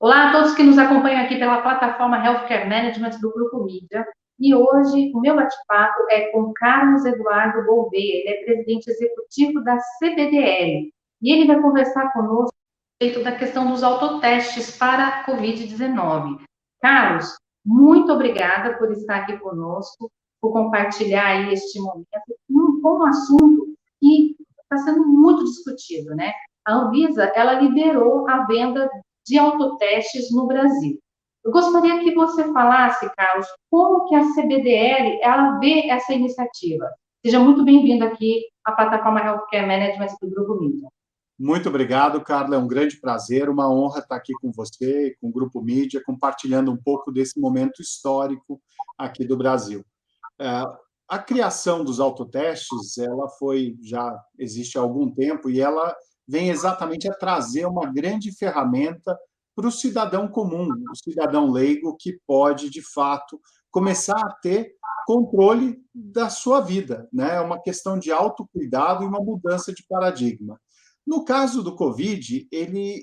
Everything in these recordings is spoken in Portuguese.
Olá a todos que nos acompanham aqui pela plataforma Healthcare Management do Grupo Mídia. E hoje o meu bate-papo é com Carlos Eduardo Gouveia, ele é presidente executivo da CBDL. E ele vai conversar conosco a respeito da questão dos autotestes para a Covid-19. Carlos, muito obrigada por estar aqui conosco, por compartilhar aí este momento com um assunto que está sendo muito discutido, né? A Anvisa, ela liberou a venda de autotestes no Brasil. Eu gostaria que você falasse, Carlos, como que a CBDL ela vê essa iniciativa. Seja muito bem-vindo aqui à plataforma Healthcare Management do Grupo Mídia. Muito obrigado, Carla. É um grande prazer, uma honra estar aqui com você, com o Grupo Mídia, compartilhando um pouco desse momento histórico aqui do Brasil. A criação dos autotestes, ela já existe há algum tempo e ela vem exatamente a trazer uma grande ferramenta para o cidadão comum, o cidadão leigo que pode, de fato, começar a ter controle da sua vida, né? É uma questão de autocuidado e uma mudança de paradigma. No caso do Covid, ele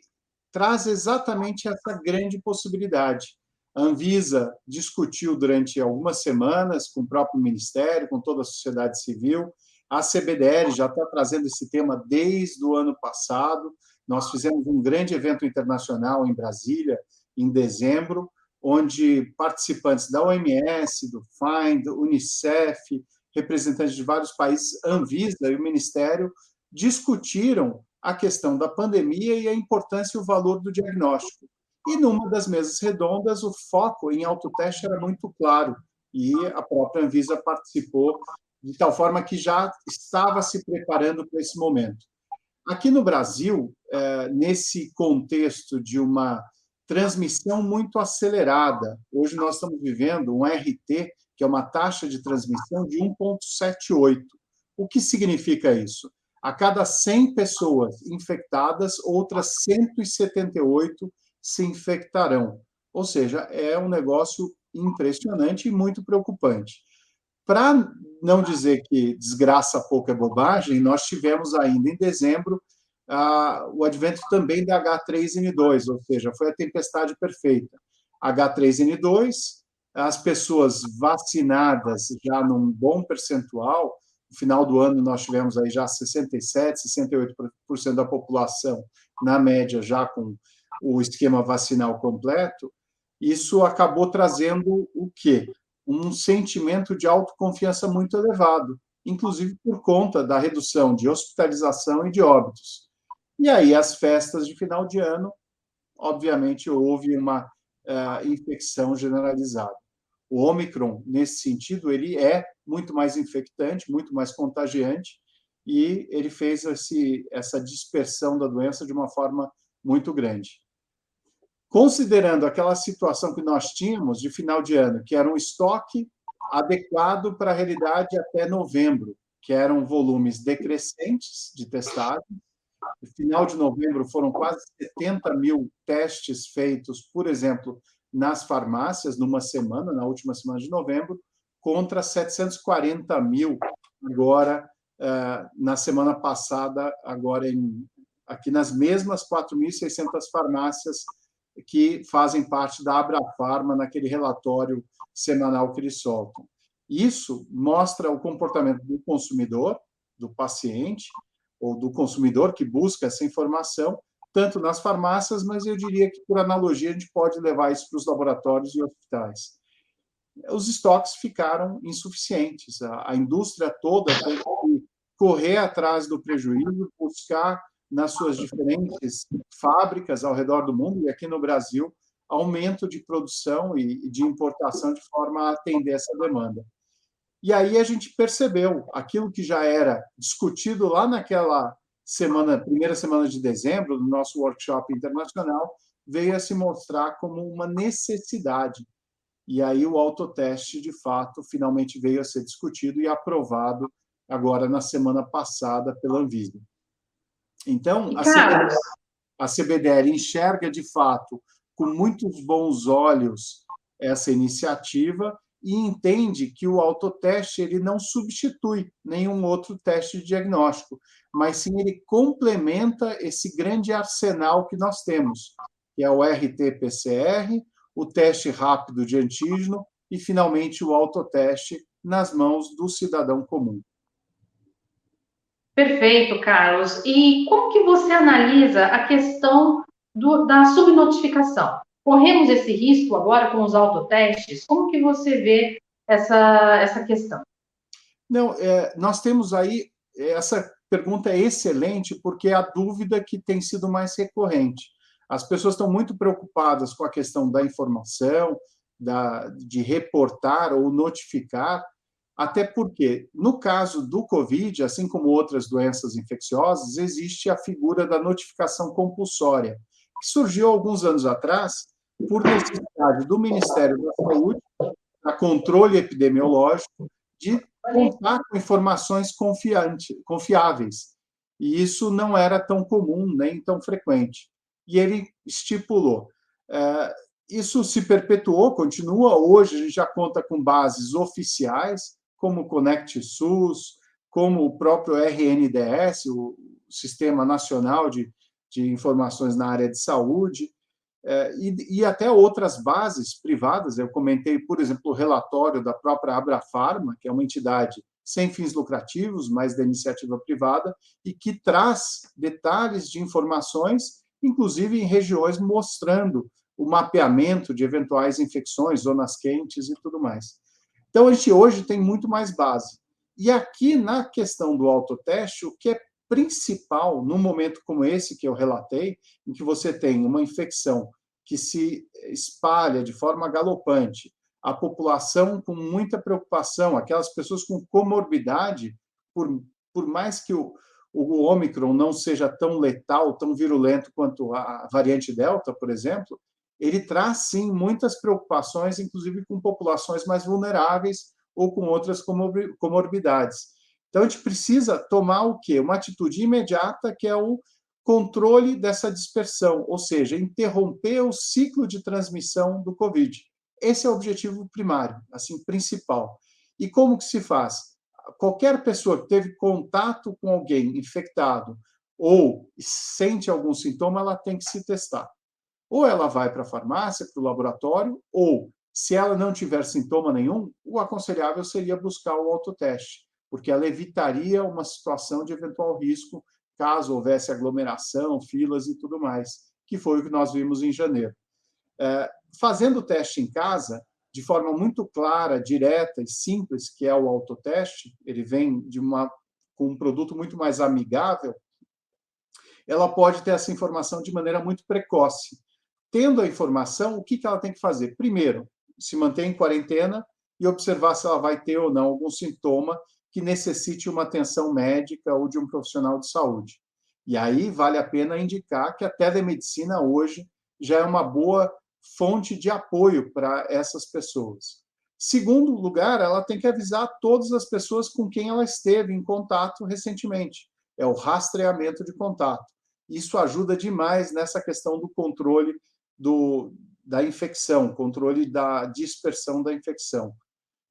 traz exatamente essa grande possibilidade. A Anvisa discutiu durante algumas semanas com o próprio Ministério, com toda a sociedade civil. A CBDL já está trazendo esse tema desde o ano passado. Nós fizemos um grande evento internacional em Brasília, em dezembro, onde participantes da OMS, do FIND, do Unicef, representantes de vários países, Anvisa e o Ministério discutiram a questão da pandemia e a importância e o valor do diagnóstico. E numa das mesas redondas, o foco em autoteste era muito claro, e a própria Anvisa participou, de tal forma que já estava se preparando para esse momento. Aqui no Brasil, nesse contexto de uma transmissão muito acelerada, hoje nós estamos vivendo um RT, que é uma taxa de transmissão de 1,78. O que significa isso? A cada 100 pessoas infectadas, outras 178 se infectarão. Ou seja, é um negócio impressionante e muito preocupante. Para não dizer que desgraça pouco é bobagem, nós tivemos ainda em dezembro o advento também da H3N2, ou seja, foi a tempestade perfeita. H3N2, as pessoas vacinadas já num bom percentual, no final do ano nós tivemos aí já 67%, 68% da população, na média, já com o esquema vacinal completo. Isso acabou trazendo o quê? Um sentimento de autoconfiança muito elevado, inclusive por conta da redução de hospitalização e de óbitos. E aí, as festas de final de ano, obviamente, houve uma infecção generalizada. O Ômicron, nesse sentido, ele é muito mais infectante, muito mais contagiante, e ele fez essa dispersão da doença de uma forma muito grande. Considerando aquela situação que nós tínhamos de final de ano, que era um estoque adequado para a realidade até novembro, que eram volumes decrescentes de testagem. No final de novembro, foram quase 70 mil testes feitos, por exemplo, nas farmácias, numa semana, na última semana de novembro, contra 740 mil agora, na semana passada, agora aqui nas mesmas 4.600 farmácias que fazem parte da Abrafarma, naquele relatório semanal que eles soltam. Isso mostra o comportamento do consumidor, do paciente, ou do consumidor que busca essa informação, tanto nas farmácias, mas eu diria que, por analogia, a gente pode levar isso para os laboratórios e hospitais. Os estoques ficaram insuficientes. A indústria toda tem que correr atrás do prejuízo, buscar nas suas diferentes fábricas ao redor do mundo, e aqui no Brasil, aumento de produção e de importação de forma a atender essa demanda. E aí a gente percebeu aquilo que já era discutido lá naquela primeira semana de dezembro, do nosso workshop internacional, veio a se mostrar como uma necessidade. E aí o autoteste, de fato, finalmente veio a ser discutido e aprovado agora na semana passada pela Anvisa. Então, a CBDL enxerga, de fato, com muitos bons olhos essa iniciativa e entende que o autoteste ele não substitui nenhum outro teste de diagnóstico, mas sim ele complementa esse grande arsenal que nós temos, que é o RT-PCR, o teste rápido de antígeno e, finalmente, o autoteste nas mãos do cidadão comum. Perfeito, Carlos. E como que você analisa a questão da subnotificação? Corremos esse risco agora com os autotestes? Como que você vê essa questão? Não, nós temos aí, essa pergunta é excelente, porque é a dúvida que tem sido mais recorrente. As pessoas estão muito preocupadas com a questão da informação, de reportar ou notificar, até porque, no caso do Covid, assim como outras doenças infecciosas, existe a figura da notificação compulsória, que surgiu alguns anos atrás por necessidade do Ministério da Saúde, para controle epidemiológico, de contar com informações confiáveis. E isso não era tão comum, nem tão frequente. E ele estipulou. Isso se perpetuou, continua. Hoje a gente já conta com bases oficiais, como o Conect SUS, como o próprio RNDS, o Sistema Nacional de Informações na Área de Saúde, e até outras bases privadas. Eu comentei, por exemplo, o relatório da própria Abrafarma, que é uma entidade sem fins lucrativos, mas da iniciativa privada, e que traz detalhes de informações, inclusive em regiões, mostrando o mapeamento de eventuais infecções, zonas quentes e tudo mais. Então, a gente hoje tem muito mais base. E aqui, na questão do autoteste, o que é principal, num momento como esse que eu relatei, em que você tem uma infecção que se espalha de forma galopante, a população com muita preocupação, aquelas pessoas com comorbidade, por mais que o Ômicron não seja tão letal, tão virulento quanto a variante Delta, por exemplo, ele traz, sim, muitas preocupações, inclusive com populações mais vulneráveis ou com outras comorbidades. Então, a gente precisa tomar o quê? Uma atitude imediata, que é o controle dessa dispersão, ou seja, interromper o ciclo de transmissão do Covid. Esse é o objetivo primário, assim, principal. E como que se faz? Qualquer pessoa que teve contato com alguém infectado ou sente algum sintoma, ela tem que se testar. Ou ela vai para a farmácia, para o laboratório, ou, se ela não tiver sintoma nenhum, o aconselhável seria buscar o autoteste, porque ela evitaria uma situação de eventual risco caso houvesse aglomeração, filas e tudo mais, que foi o que nós vimos em janeiro. Fazendo o teste em casa, de forma muito clara, direta e simples, que é o autoteste, ele vem com um produto muito mais amigável, ela pode ter essa informação de maneira muito precoce. Tendo a informação, o que ela tem que fazer? Primeiro, se manter em quarentena e observar se ela vai ter ou não algum sintoma que necessite uma atenção médica ou de um profissional de saúde. E aí vale a pena indicar que a telemedicina hoje já é uma boa fonte de apoio para essas pessoas. Segundo lugar, ela tem que avisar todas as pessoas com quem ela esteve em contato recentemente. É o rastreamento de contato. Isso ajuda demais nessa questão do controle da infecção, controle da dispersão da infecção.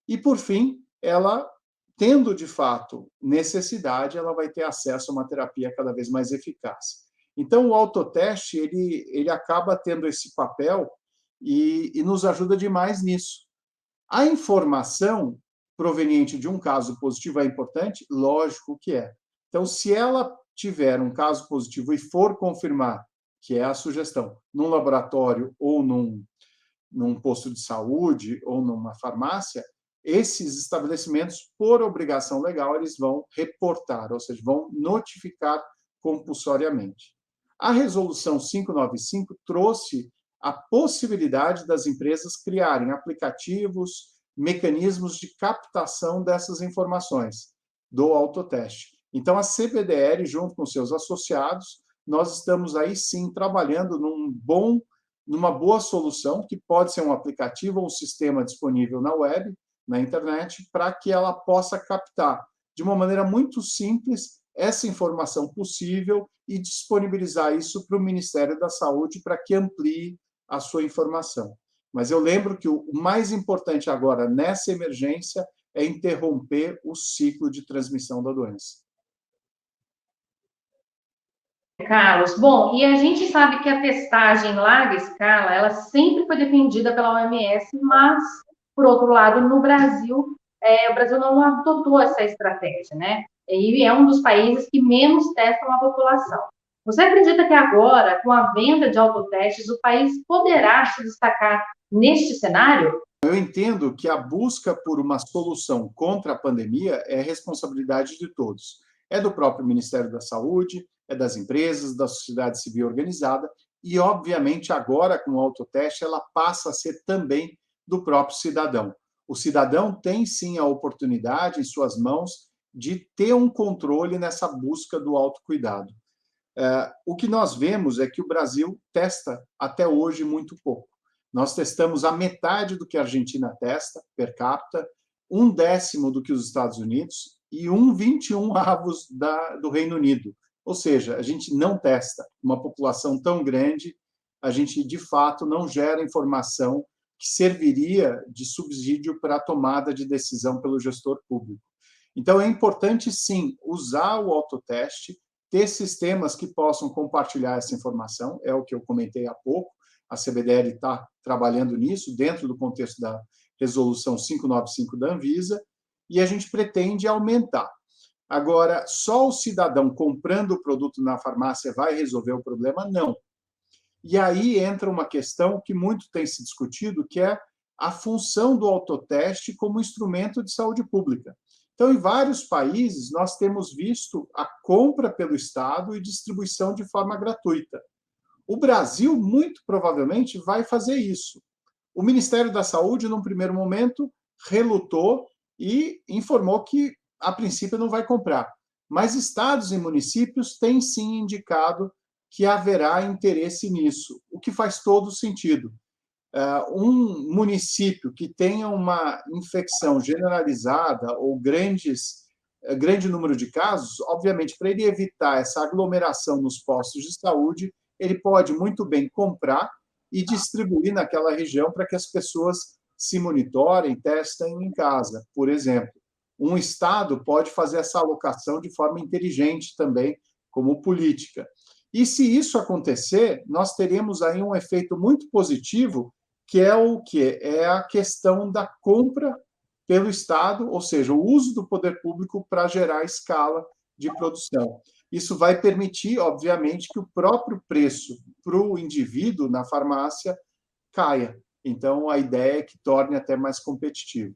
E, por fim, ela, tendo de fato necessidade, ela vai ter acesso a uma terapia cada vez mais eficaz. Então, o autoteste, ele acaba tendo esse papel e nos ajuda demais nisso. A informação proveniente de um caso positivo é importante? Lógico que é. Então, se ela tiver um caso positivo e for confirmar, que é a sugestão, num laboratório ou num posto de saúde ou numa farmácia, esses estabelecimentos, por obrigação legal, eles vão reportar, ou seja, vão notificar compulsoriamente. A resolução 595 trouxe a possibilidade das empresas criarem aplicativos, mecanismos de captação dessas informações do autoteste. Então, a CBDL, junto com seus associados, nós estamos aí sim trabalhando numa boa solução, que pode ser um aplicativo ou um sistema disponível na web, na internet, para que ela possa captar de uma maneira muito simples essa informação possível e disponibilizar isso para o Ministério da Saúde para que amplie a sua informação. Mas eu lembro que o mais importante agora, nessa emergência, é interromper o ciclo de transmissão da doença. Carlos. Bom, e a gente sabe que a testagem em larga escala, ela sempre foi defendida pela OMS, mas, por outro lado, no Brasil, o Brasil não adotou essa estratégia, né? E é um dos países que menos testam a população. Você acredita que agora, com a venda de autotestes, o país poderá se destacar neste cenário? Eu entendo que a busca por uma solução contra a pandemia é responsabilidade de todos. É do próprio Ministério da Saúde, é das empresas, da sociedade civil organizada e, obviamente, agora com o autoteste, ela passa a ser também do próprio cidadão. O cidadão tem sim a oportunidade em suas mãos de ter um controle nessa busca do autocuidado. O que nós vemos é que o Brasil testa até hoje muito pouco. Nós testamos a metade do que a Argentina testa, per capita, 1/10 do que os Estados Unidos e 1/21 do Reino Unido. Ou seja, a gente não testa uma população tão grande, a gente, de fato, não gera informação que serviria de subsídio para a tomada de decisão pelo gestor público. Então, é importante, sim, usar o autoteste, ter sistemas que possam compartilhar essa informação, é o que eu comentei há pouco, a CBDL está trabalhando nisso, dentro do contexto da resolução 595 da Anvisa, e a gente pretende aumentar. Agora, só o cidadão comprando o produto na farmácia vai resolver o problema? Não. E aí entra uma questão que muito tem se discutido, que é a função do autoteste como instrumento de saúde pública. Então, em vários países, nós temos visto a compra pelo Estado e distribuição de forma gratuita. O Brasil, muito provavelmente, vai fazer isso. O Ministério da Saúde, num primeiro momento, relutou e informou que, a princípio, não vai comprar. Mas estados e municípios têm sim indicado que haverá interesse nisso, o que faz todo sentido. Um município que tenha uma infecção generalizada ou grande número de casos, obviamente, para ele evitar essa aglomeração nos postos de saúde, ele pode muito bem comprar e distribuir naquela região para que as pessoas se monitorem, testem em casa, por exemplo. Um estado pode fazer essa alocação de forma inteligente também, como política. E se isso acontecer, nós teremos aí um efeito muito positivo, que é o quê? É a questão da compra pelo Estado, ou seja, o uso do poder público para gerar escala de produção. Isso vai permitir, obviamente, que o próprio preço para o indivíduo na farmácia caia. Então, a ideia é que torne até mais competitivo.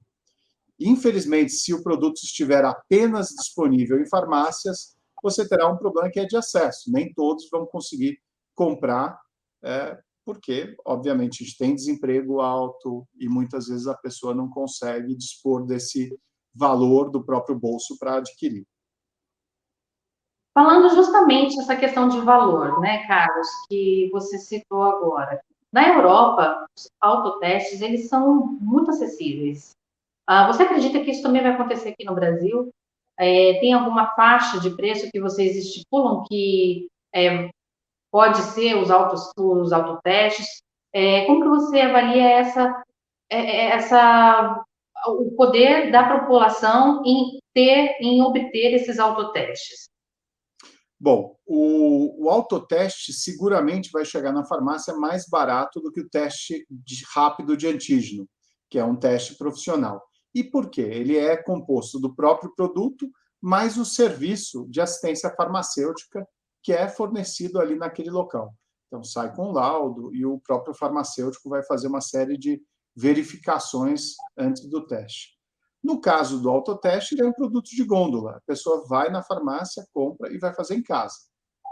Infelizmente, se o produto estiver apenas disponível em farmácias, você terá um problema que é de acesso. Nem todos vão conseguir comprar, porque, obviamente, a gente tem desemprego alto e muitas vezes a pessoa não consegue dispor desse valor do próprio bolso para adquirir. Falando justamente essa questão de valor, né, Carlos, que você citou agora. Na Europa, os autotestes, eles são muito acessíveis. Você acredita que isso também vai acontecer aqui no Brasil? Tem alguma faixa de preço que vocês estipulam que pode ser os autotestes? Como que você avalia o poder da população em obter esses autotestes? Bom, o autoteste seguramente vai chegar na farmácia mais barato do que o teste rápido de antígeno, que é um teste profissional. E por quê? Ele é composto do próprio produto, mais o serviço de assistência farmacêutica que é fornecido ali naquele local. Então, sai com laudo e o próprio farmacêutico vai fazer uma série de verificações antes do teste. No caso do autoteste, ele é um produto de gôndola. A pessoa vai na farmácia, compra e vai fazer em casa.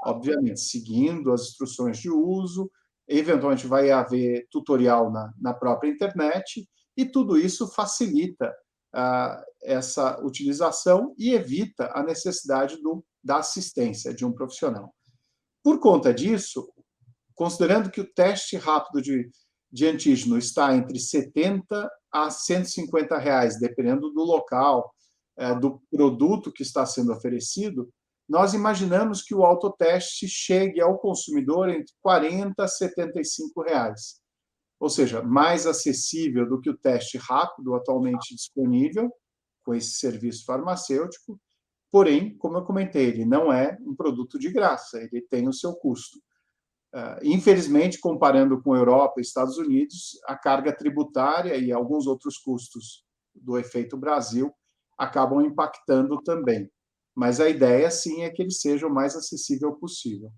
Obviamente, seguindo as instruções de uso, eventualmente vai haver tutorial na própria internet, e tudo isso facilita essa utilização e evita a necessidade da assistência de um profissional. Por conta disso, considerando que o teste rápido de antígeno está entre 70 a 150 reais, dependendo do local, do produto que está sendo oferecido, nós imaginamos que o autoteste chegue ao consumidor entre 40 a 75 reais. Ou seja, mais acessível do que o teste rápido atualmente disponível, com esse serviço farmacêutico, porém, como eu comentei, ele não é um produto de graça, ele tem o seu custo. Infelizmente, comparando com a Europa e Estados Unidos, a carga tributária e alguns outros custos do efeito Brasil acabam impactando também. Mas a ideia, sim, é que ele seja o mais acessível possível.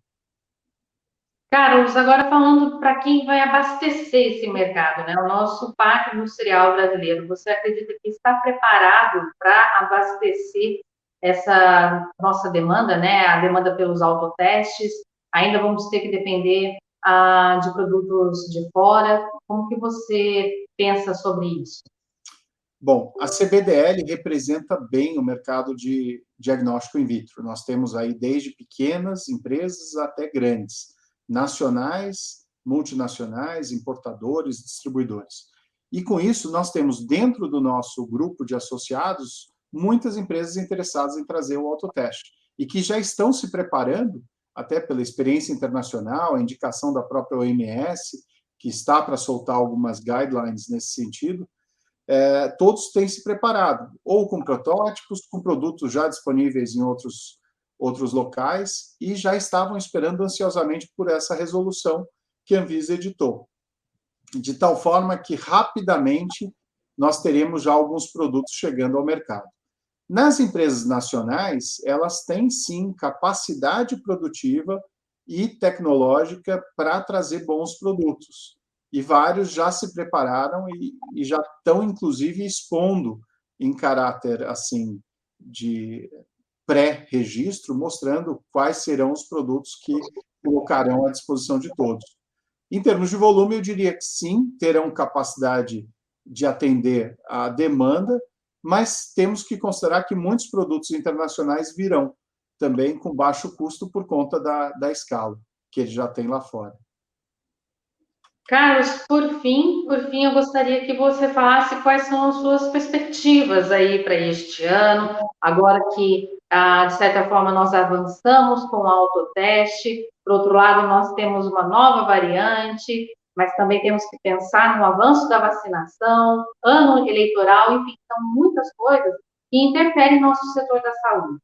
Carlos, agora falando para quem vai abastecer esse mercado, né? O nosso parque industrial brasileiro, você acredita que está preparado para abastecer essa nossa demanda, né? A demanda pelos autotestes? Ainda vamos ter que depender de produtos de fora? Como que você pensa sobre isso? Bom, a CBDL representa bem o mercado de diagnóstico in vitro. Nós temos aí desde pequenas empresas até grandes, nacionais, multinacionais, importadores, distribuidores. E com isso, nós temos dentro do nosso grupo de associados muitas empresas interessadas em trazer o autoteste e que já estão se preparando, até pela experiência internacional, a indicação da própria OMS, que está para soltar algumas guidelines nesse sentido. Todos têm se preparado, ou com protótipos, com produtos já disponíveis em outros locais, e já estavam esperando ansiosamente por essa resolução que a Anvisa editou, de tal forma que rapidamente nós teremos já alguns produtos chegando ao mercado. Nas empresas nacionais, elas têm sim capacidade produtiva e tecnológica para trazer bons produtos. E vários já se prepararam e já estão, inclusive, expondo em caráter assim de pré-registro, mostrando quais serão os produtos que colocarão à disposição de todos. Em termos de volume, eu diria que sim, terão capacidade de atender à demanda, mas temos que considerar que muitos produtos internacionais virão também com baixo custo por conta da escala que ele já tem lá fora. Carlos, por fim, eu gostaria que você falasse quais são as suas perspectivas aí para este ano, agora que, de certa forma, nós avançamos com o autoteste, por outro lado, nós temos uma nova variante, mas também temos que pensar no avanço da vacinação, ano eleitoral, enfim, são muitas coisas que interferem no nosso setor da saúde.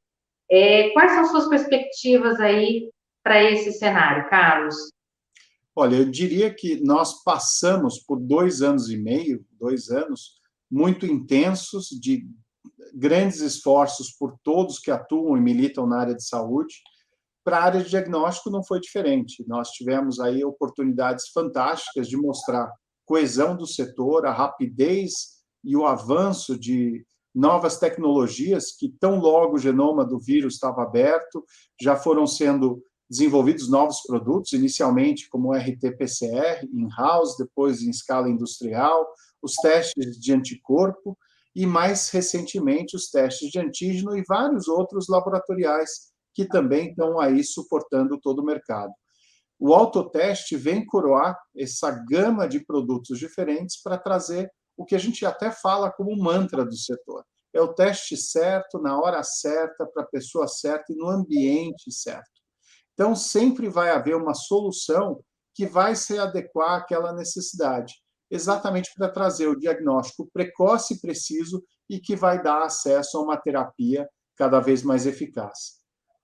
Quais são suas perspectivas aí para esse cenário, Carlos? Olha, eu diria que nós passamos por 2 anos e meio, 2 anos, muito intensos, de grandes esforços por todos que atuam e militam na área de saúde. Para a área de diagnóstico não foi diferente. Nós tivemos aí oportunidades fantásticas de mostrar coesão do setor, a rapidez e o avanço de novas tecnologias que, tão logo o genoma do vírus estava aberto, já foram sendo desenvolvidos novos produtos, inicialmente como o RT-PCR, in-house, depois em escala industrial, os testes de anticorpo e, mais recentemente, os testes de antígeno e vários outros laboratoriais que também estão aí suportando todo o mercado. O autoteste vem coroar essa gama de produtos diferentes para trazer o que a gente até fala como mantra do setor. É o teste certo, na hora certa, para a pessoa certa e no ambiente certo. Então, sempre vai haver uma solução que vai se adequar àquela necessidade, exatamente para trazer o diagnóstico precoce e preciso e que vai dar acesso a uma terapia cada vez mais eficaz.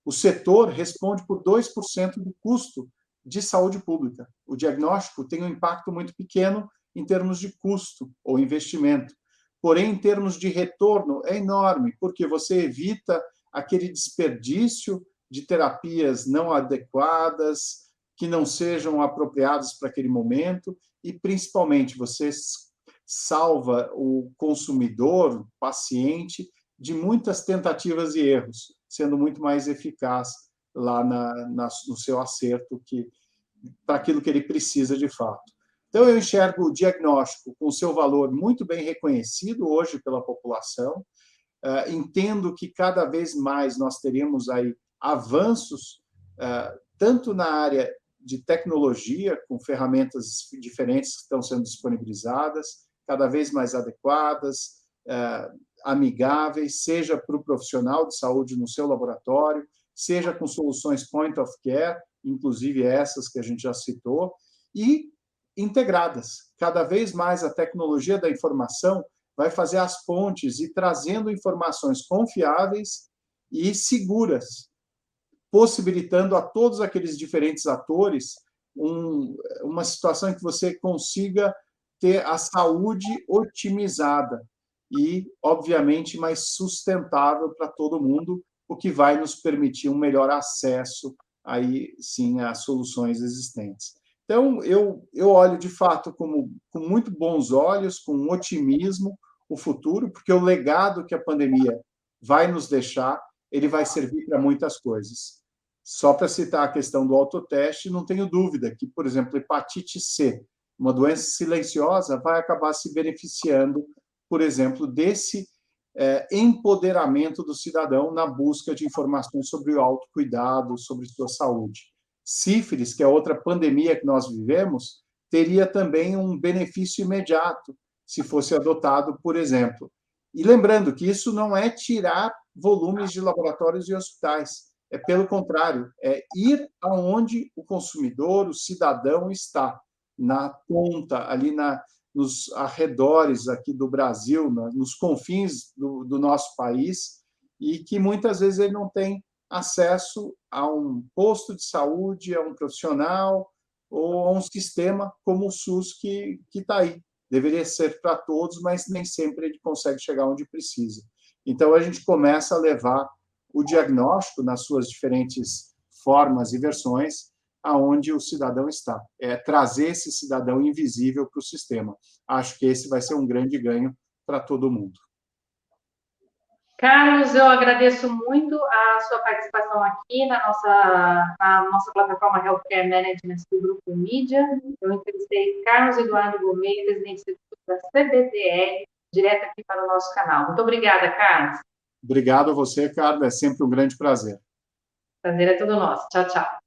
O setor responde por 2% do custo de saúde pública. O diagnóstico tem um impacto muito pequeno em termos de custo ou investimento, porém, em termos de retorno, é enorme, porque você evita aquele desperdício de terapias não adequadas, que não sejam apropriadas para aquele momento, e, principalmente, você salva o consumidor, o paciente, de muitas tentativas e erros, sendo muito mais eficaz lá no seu acerto para aquilo que ele precisa de fato. Então, eu enxergo o diagnóstico com seu valor muito bem reconhecido hoje pela população. Entendo que cada vez mais nós teremos aí avanços, tanto na área de tecnologia, com ferramentas diferentes que estão sendo disponibilizadas, cada vez mais adequadas, amigáveis, seja para o profissional de saúde no seu laboratório, seja com soluções point of care, inclusive essas que a gente já citou, e integradas. Cada vez mais a tecnologia da informação vai fazer as pontes e trazendo informações confiáveis e seguras, possibilitando a todos aqueles diferentes atores uma situação em que você consiga ter a saúde otimizada e, obviamente, mais sustentável para todo mundo, o que vai nos permitir um melhor acesso aí sim às soluções existentes. Então, eu olho de fato com muito bons olhos, com um otimismo, o futuro, porque o legado que a pandemia vai nos deixar, ele vai servir para muitas coisas. Só para citar a questão do autoteste, não tenho dúvida que, por exemplo, hepatite C, uma doença silenciosa, vai acabar se beneficiando, por exemplo, desse empoderamento do cidadão na busca de informações sobre o autocuidado, sobre sua saúde. Sífilis, que é outra pandemia que nós vivemos, teria também um benefício imediato se fosse adotado, por exemplo. E lembrando que isso não é tirar volumes de laboratórios e hospitais, é pelo contrário, é ir aonde o consumidor, o cidadão está, na ponta, ali nos arredores aqui do Brasil, nos confins do nosso país, e que muitas vezes ele não tem acesso a um posto de saúde, a um profissional ou a um sistema como o SUS que está aí. Deveria ser para todos, mas nem sempre ele consegue chegar onde precisa. Então, a gente começa a levar o diagnóstico nas suas diferentes formas e versões aonde o cidadão está. É trazer esse cidadão invisível para o sistema. Acho que esse vai ser um grande ganho para todo mundo. Carlos, eu agradeço muito a sua participação aqui na nossa plataforma Healthcare Management do Grupo Mídia. Eu entrevistei Carlos Eduardo Gourmet, presidente da CBDL, direto aqui para o nosso canal. Muito obrigada, Carlos. Obrigado a você, Carlos. É sempre um grande prazer. Prazer é todo nosso. Tchau, tchau.